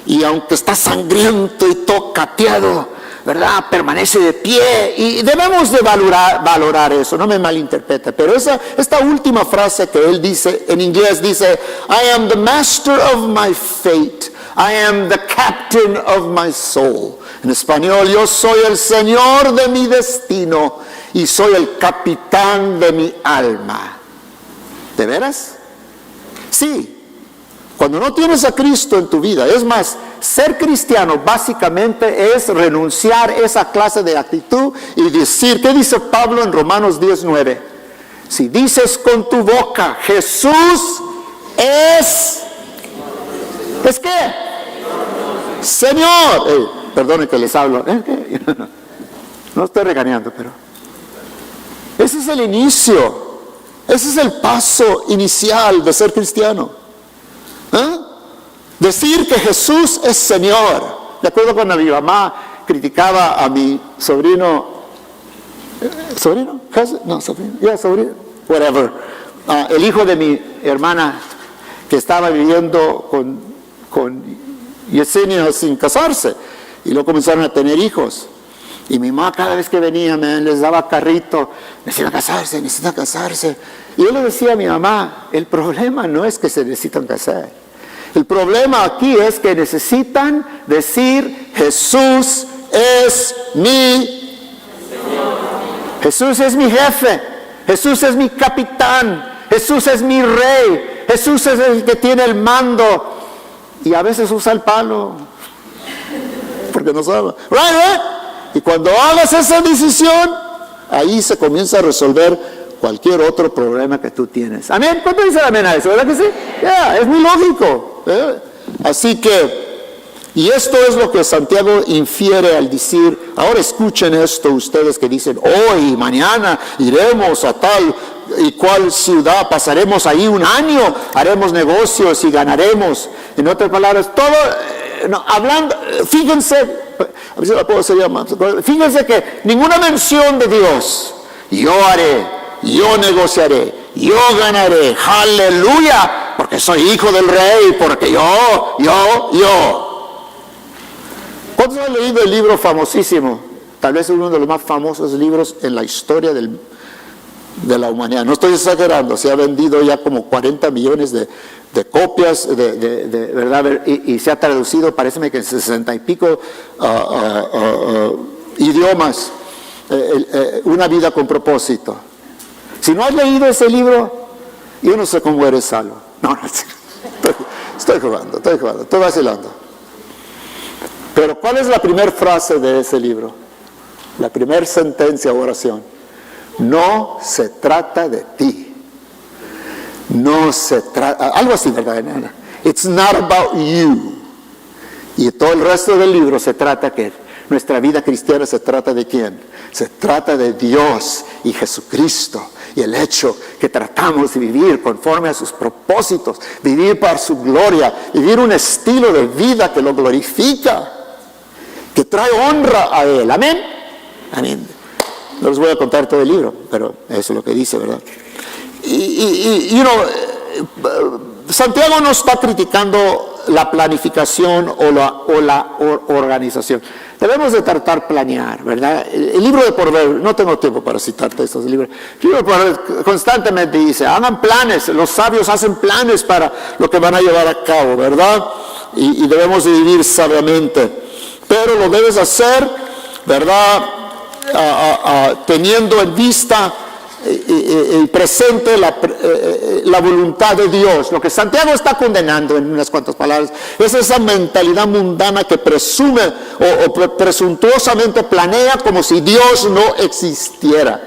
y aunque está sangriento y tocateado, ¿verdad?, permanece de pie, y debemos de valorar eso, no me malinterprete, pero esta última frase que él dice, en inglés dice, I am the master of my fate, I am the captain of my soul. En español, yo soy el señor de mi destino y soy el capitán de mi alma. ¿De veras? Sí. Cuando no tienes a Cristo en tu vida, es más, ser cristiano básicamente es renunciar a esa clase de actitud y decir, ¿qué dice Pablo en Romanos 10:9? Si dices con tu boca, Jesús es qué? Señor. Perdone que les hablo. No estoy regañando, pero ese es el inicio. Ese es el paso inicial de ser cristiano. Decir que Jesús es Señor. De acuerdo cuando mi mamá criticaba a mi sobrino, ¿sobrino? No, sobrino. Yeah, sobrino. Whatever. El hijo de mi hermana que estaba viviendo con Yesenia sin casarse. Y luego comenzaron a tener hijos. Y mi mamá cada vez que venía les daba carrito. Necesitan casarse. Y yo le decía a mi mamá, el problema no es que se necesitan casar. El problema aquí es que necesitan decir, Jesús es mi Señor. Jesús es mi jefe. Jesús es mi capitán. Jesús es mi rey. Jesús es el que tiene el mando. Y a veces usa el palo. Porque no sabe. Right? Y cuando hagas esa decisión, ahí se comienza a resolver cualquier otro problema que tú tienes. Amén. ¿Cuánto dice amén a eso? ¿Verdad que sí? Es muy lógico. Así que, y esto es lo que Santiago infiere al decir, ahora escuchen esto ustedes que dicen, hoy, mañana iremos a tal y cual ciudad, pasaremos ahí un año, haremos negocios y ganaremos. En otras palabras, todo, hablando, fíjense, a ver si la puedo hacer más, fíjense que ninguna mención de Dios, yo haré, yo negociaré, yo ganaré, aleluya, porque soy hijo del rey, porque yo. ¿Cuántos han leído el libro famosísimo? Tal vez uno de los más famosos libros en la historia de la humanidad. No estoy exagerando, se ha vendido ya como 40 millones de copias, ¿verdad? Y se ha traducido, parece que en 60 y pico idiomas. Una vida con propósito. Si no has leído ese libro, yo no sé cómo eres salvo. No, estoy jugando, estoy vacilando. Pero ¿cuál es la primera frase de ese libro? La primera sentencia o oración. No se trata de ti. No se trata, algo así, ¿verdad? It's not about you. Y todo el resto del libro se trata que nuestra vida cristiana se trata de ¿quién? Se trata de Dios y Jesucristo. Y el hecho que tratamos de vivir conforme a sus propósitos, vivir para su gloria, vivir un estilo de vida que lo glorifica, que trae honra a Él. Amén. Amén. No les voy a contar todo el libro, pero eso es lo que dice, ¿verdad? Santiago no está criticando la planificación o la organización. Debemos de tratar planear, ¿verdad? El libro de Proverbios, no tengo tiempo para citarte estos libros. El libro de Proverbios constantemente dice, hagan planes, los sabios hacen planes para lo que van a llevar a cabo, ¿verdad? Y debemos de vivir sabiamente. Pero lo debes hacer, ¿verdad? Teniendo en vista y presente la voluntad de Dios. Lo que Santiago está condenando, en unas cuantas palabras, es esa mentalidad mundana que presume o presuntuosamente planea como si Dios no existiera.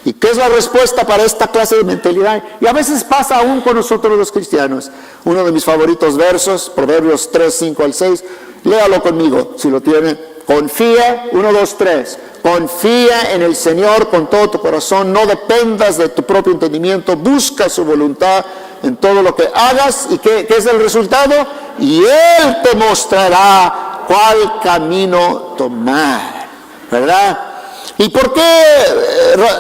¿Y qué es la respuesta para esta clase de mentalidad? Y a veces pasa aún con nosotros los cristianos. Uno de mis favoritos versos, Proverbios 3, 5 al 6, léalo conmigo si lo tiene. Confía, 1, 2, 3. Confía en el Señor con todo tu corazón, no dependas de tu propio entendimiento, busca su voluntad en todo lo que hagas. ¿Y qué es el resultado? Y Él te mostrará cuál camino tomar, ¿verdad? ¿Y por qué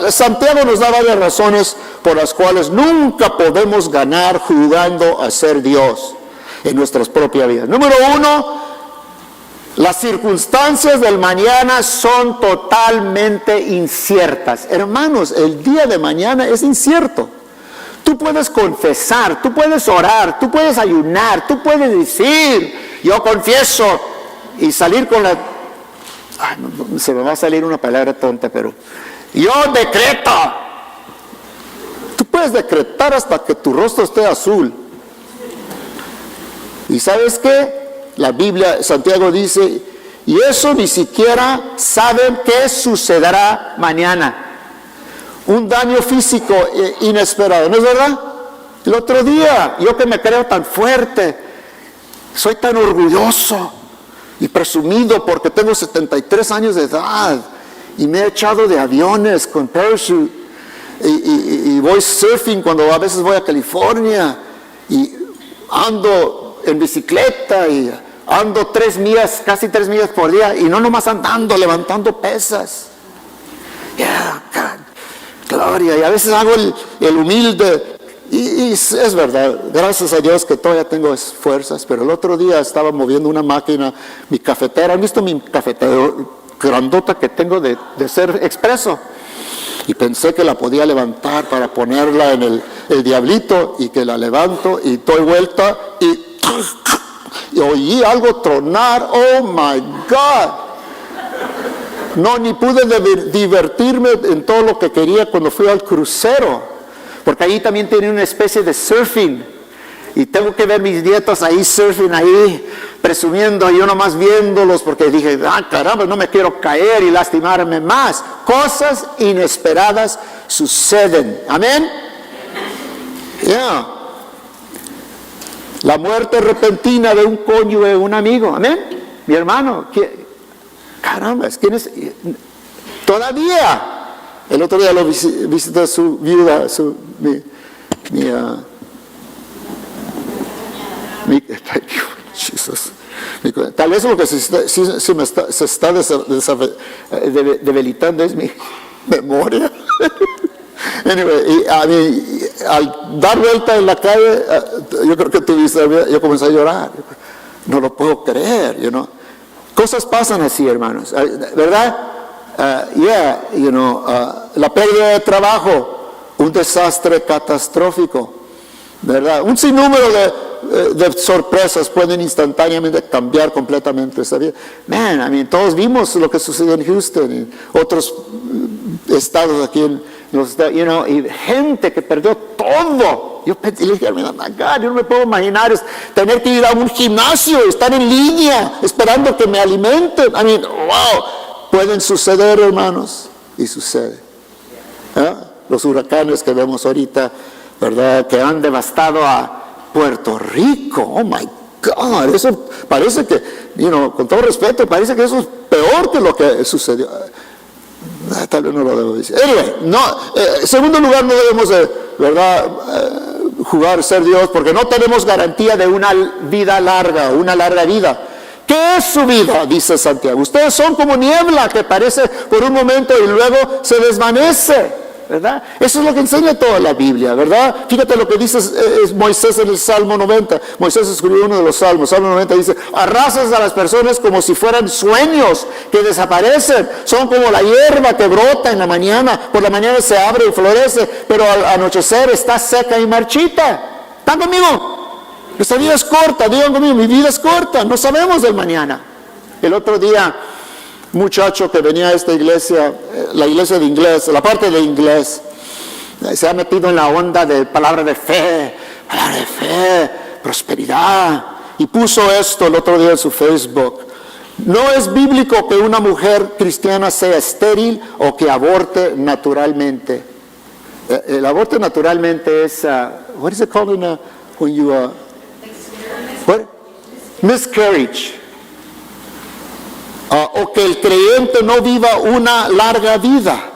Santiago nos da varias razones por las cuales nunca podemos ganar jugando a ser Dios en nuestras propias vidas? Número 1, las circunstancias del mañana son totalmente inciertas. Hermanos, el día de mañana es incierto. Tú puedes confesar, tú puedes orar, tú puedes ayunar, tú puedes decir, yo confieso, y salir con la... se me va a salir una palabra tonta, pero yo decreto. Tú puedes decretar hasta que tu rostro esté azul. ¿Y sabes qué? La Biblia, Santiago dice, y eso ni siquiera saben qué sucederá mañana. Un daño físico inesperado, ¿no es verdad? El otro día, yo que me creo tan fuerte, soy tan orgulloso y presumido porque tengo 73 años de edad y me he echado de aviones con parachute y voy surfing cuando a veces voy a California y ando en bicicleta y ando 3 millas, casi 3 millas por día, y no nomás andando, levantando pesas. Gloria, y a veces hago el humilde, y es verdad, gracias a Dios que todavía tengo fuerzas, pero el otro día estaba moviendo una máquina, mi cafetera. ¿Han visto mi cafetera grandota que tengo de ser expreso? Y pensé que la podía levantar para ponerla en el diablito, y que la levanto y doy vuelta y oí algo tronar. Oh my God. No, ni pude divertirme en todo lo que quería cuando fui al crucero, porque ahí también tiene una especie de surfing, y tengo que ver mis nietos ahí surfing, ahí presumiendo, y yo nomás viéndolos, porque dije, caramba, no me quiero caer y lastimarme más. Cosas inesperadas suceden. Amén. La muerte repentina de un cónyuge, un amigo. Amén. Mi hermano, caramba, ¿quién es? Todavía. El otro día lo visité su viuda, tal vez lo que se está debilitando es mi memoria. Anyway, al dar vuelta en la calle, yo creo que tú viste, yo comencé a llorar. No lo puedo creer, Cosas pasan así, hermanos, ¿verdad? La pérdida de trabajo, un desastre catastrófico, ¿verdad? Un sinnúmero de sorpresas pueden instantáneamente cambiar completamente esa vida. Todos vimos lo que sucedió en Houston y otros estados aquí en los Estados Unidos, y gente que perdió todo. Yo pensé, yo no me puedo imaginar tener que ir a un gimnasio, estar en línea, esperando que me alimenten. Wow, pueden suceder, hermanos, y sucede. Los huracanes que vemos ahorita, ¿verdad?, que han devastado a Puerto Rico. Oh my God, eso parece que con todo respeto, parece que eso es peor que lo que sucedió. Tal vez no lo debo decir. Anyway, en segundo lugar, no debemos de, ¿verdad?, jugar ser Dios, porque no tenemos garantía de una vida larga, una larga vida. ¿Qué es su vida?, dice Santiago. Ustedes son como niebla que aparece por un momento y luego se desvanece, ¿verdad? Eso es lo que enseña toda la Biblia, ¿verdad? Fíjate lo que dice Moisés en el Salmo 90. Moisés escribió uno de los salmos. Salmo 90 dice: arrasas a las personas como si fueran sueños que desaparecen. Son como la hierba que brota en la mañana. Por la mañana se abre y florece, pero al anochecer está seca y marchita. ¿Están conmigo? Nuestra vida es corta. Digan conmigo, mi vida es corta. No sabemos del mañana. El otro día, un muchacho que venía a esta iglesia, la iglesia de inglés, la parte de inglés, se ha metido en la onda de palabra de fe, prosperidad, y puso esto el otro día en su Facebook: no es bíblico que una mujer cristiana sea estéril o que aborte naturalmente. El aborto naturalmente es, what is it called when you, what? Miscarriage. O que el creyente no viva una larga vida.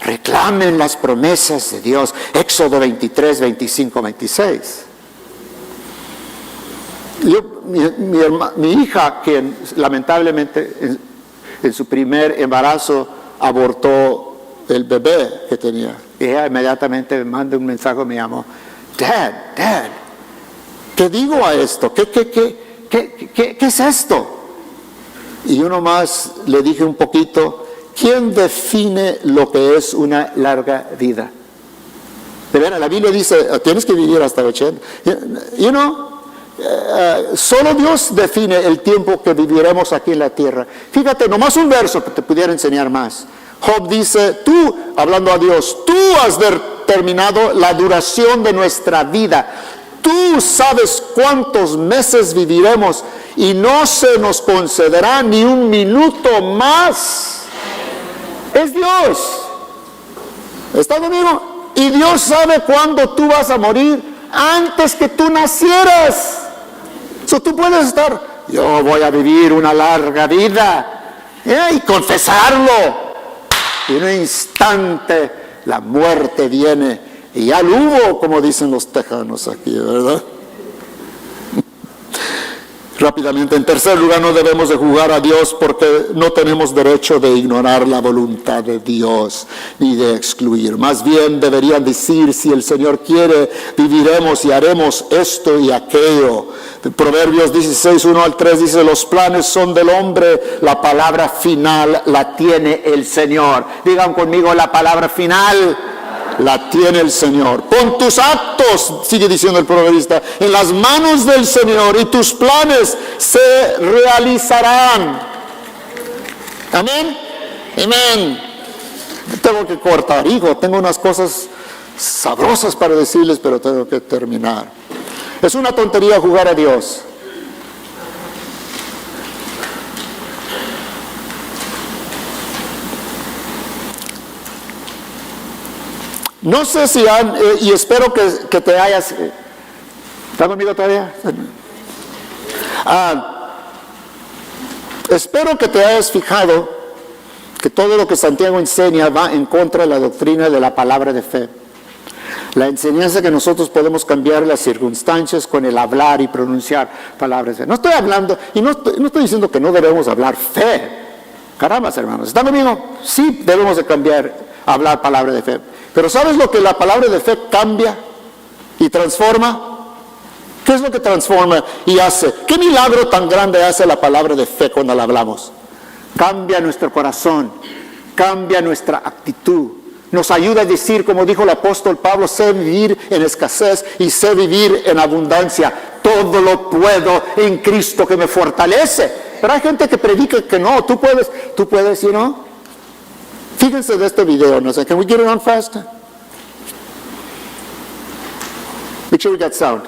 Reclamen las promesas de Dios. Éxodo 23, 25, 26. Mi hija, quien lamentablemente en su primer embarazo abortó el bebé que tenía, ella inmediatamente me manda un mensaje, me llamó: Dad, ¿qué digo a esto? ¿Qué es esto? Y yo nomás le dije un poquito: ¿quién define lo que es una larga vida? De veras, la Biblia dice, tienes que vivir hasta 80. Solo Dios define el tiempo que viviremos aquí en la tierra. Fíjate, nomás un verso que te pudiera enseñar más. Job dice: tú, hablando a Dios, tú has determinado la duración de nuestra vida. Tú sabes cuántos meses viviremos y no se nos concederá ni un minuto más. Es Dios. ¿Está conmigo? Y Dios sabe cuándo tú vas a morir antes que tú nacieras. Tú puedes estar: yo voy a vivir una larga vida, y confesarlo. Y en un instante la muerte viene. Y ya lo hubo, como dicen los tejanos aquí, ¿verdad? Rápidamente, en tercer lugar, no debemos de jugar a Dios porque no tenemos derecho de ignorar la voluntad de Dios ni de excluir. Más bien deberían decir: si el Señor quiere, viviremos y haremos esto y aquello. Proverbios 16, 1 al 3 dice: los planes son del hombre, la palabra final la tiene el Señor. Digan conmigo: la palabra final la tiene el Señor. Pon tus actos, sigue diciendo el proverbista, en las manos del Señor, y tus planes se realizarán. Amén. Amén. Tengo que cortar, hijo. Tengo unas cosas sabrosas para decirles, pero tengo que terminar. Es una tontería jugar a Dios. No sé si y espero que te hayas... ¿Está conmigo todavía? Espero que te hayas fijado que todo lo que Santiago enseña va en contra de la doctrina de la palabra de fe. La enseñanza que nosotros podemos cambiar las circunstancias con el hablar y pronunciar palabras de fe. No estoy hablando, y no estoy diciendo que no debemos hablar fe. Caramba, hermanos, ¿están conmigo? Sí, debemos de hablar palabra de fe. Pero ¿sabes lo que la palabra de fe cambia y transforma? ¿Qué es lo que transforma y hace? ¿Qué milagro tan grande hace la palabra de fe cuando la hablamos? Cambia nuestro corazón, cambia nuestra actitud. Nos ayuda a decir, como dijo el apóstol Pablo: sé vivir en escasez y sé vivir en abundancia. Todo lo puedo en Cristo que me fortalece. Pero hay gente que predica que no, tú puedes, ¿no? Fíjense de este video, no sé, can we get it on fast? Make sure we got sound.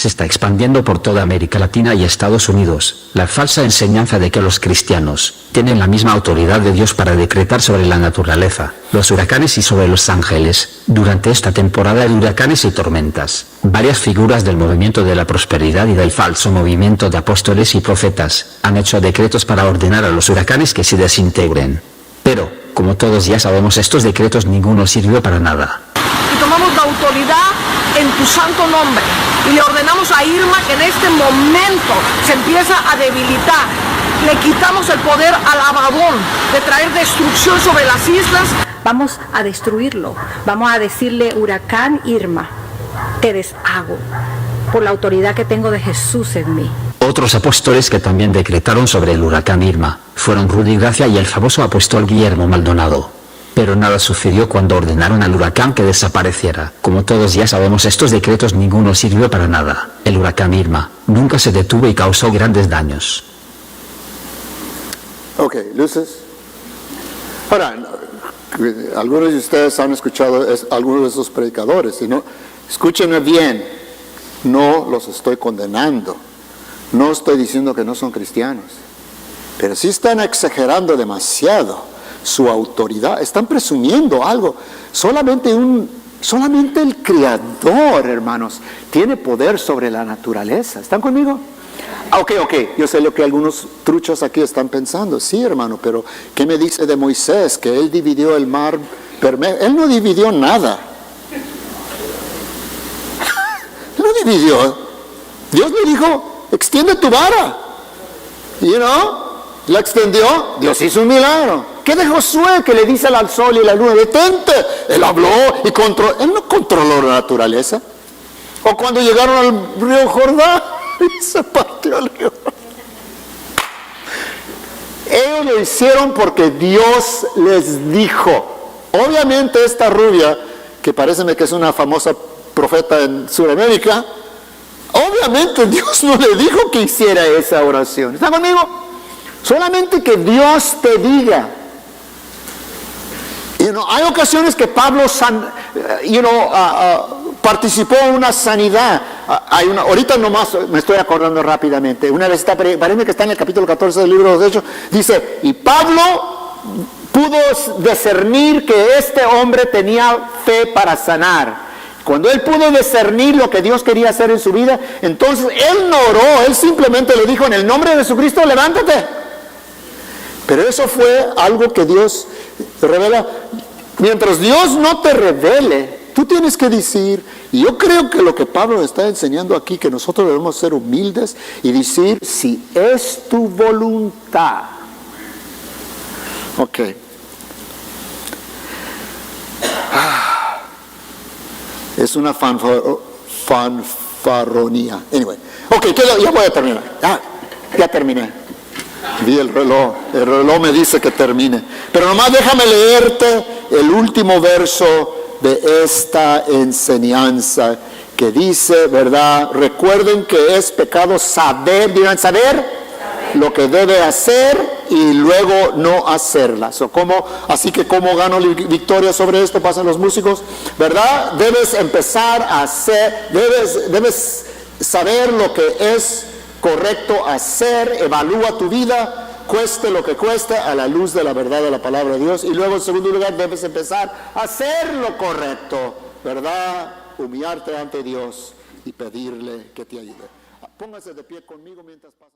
se está expandiendo por toda América Latina y Estados Unidos. La falsa enseñanza de que los cristianos tienen la misma autoridad de Dios para decretar sobre la naturaleza, los huracanes y sobre los ángeles. Durante esta temporada de huracanes y tormentas, varias figuras del movimiento de la prosperidad y del falso movimiento de apóstoles y profetas han hecho decretos para ordenar a los huracanes que se desintegren. Pero, como todos ya sabemos, estos decretos ninguno sirvió para nada. Y tomamos la autoridad en tu santo nombre y le ordenamos a Irma que en este momento se empieza a debilitar. Le quitamos el poder al Abadón de traer destrucción sobre las islas. Vamos a destruirlo. Vamos a decirle: huracán Irma, te deshago por la autoridad que tengo de Jesús en mí. Otros apóstoles que también decretaron sobre el huracán Irma fueron Rudy Gracia y el famoso apóstol Guillermo Maldonado. Pero nada sucedió cuando ordenaron al huracán que desapareciera. Como todos ya sabemos, estos decretos ninguno sirvió para nada. El huracán Irma nunca se detuvo y causó grandes daños. Ok, luces. Ahora, algunos de ustedes han escuchado algunos de esos predicadores, y no, escúchenme bien, no los estoy condenando, no estoy diciendo que no son cristianos, pero sí están exagerando demasiado su autoridad, están presumiendo algo. Solamente el Creador, hermanos, tiene poder sobre la naturaleza. ¿Están conmigo? Ok, yo sé lo que algunos truchos aquí están pensando. Sí, hermano, pero ¿qué me dice de Moisés? Que él dividió el mar. Él no dividió nada. No dividió. Dios le dijo: extiende tu vara. La extendió. Dios hizo un milagro. ¿Qué de Josué, que le dice al sol y la luna: detente? Él habló y controló. Él no controló la naturaleza. O cuando llegaron al río Jordán y se partió el río. Ellos lo hicieron porque Dios les dijo. Obviamente esta rubia, que parece que es una famosa profeta en Sudamérica, obviamente Dios no le dijo que hiciera esa oración. ¿Está conmigo? Solamente que Dios te diga. Hay ocasiones que Pablo participó en una sanidad. Ahorita nomás me estoy acordando rápidamente. Una vez parece que está en el capítulo 14 del libro de los Hechos. Dice: y Pablo pudo discernir que este hombre tenía fe para sanar. Cuando él pudo discernir lo que Dios quería hacer en su vida, entonces él no oró, él simplemente le dijo: en el nombre de Jesucristo, levántate. Pero eso fue algo que Dios revela. Mientras Dios no te revele, tú tienes que decir, y yo creo que lo que Pablo está enseñando aquí, que nosotros debemos ser humildes y decir: si es tu voluntad. Ok. Es una fanfarronía. Anyway. Ok, ya voy a terminar. Ya terminé. Vi el reloj me dice que termine. Pero nomás déjame leerte el último verso de esta enseñanza que dice, ¿verdad? Recuerden que es pecado saber lo que debe hacer y luego no hacerla. Así que ¿cómo gano victoria sobre esto? Pasan los músicos, ¿verdad? Debes empezar a hacer, debes saber lo que es correcto hacer. Evalúa tu vida, cueste lo que cueste, a la luz de la verdad de la palabra de Dios. Y luego, en segundo lugar, debes empezar a hacer lo correcto, ¿verdad? Humillarte ante Dios y pedirle que te ayude. Póngase de pie conmigo mientras pasa.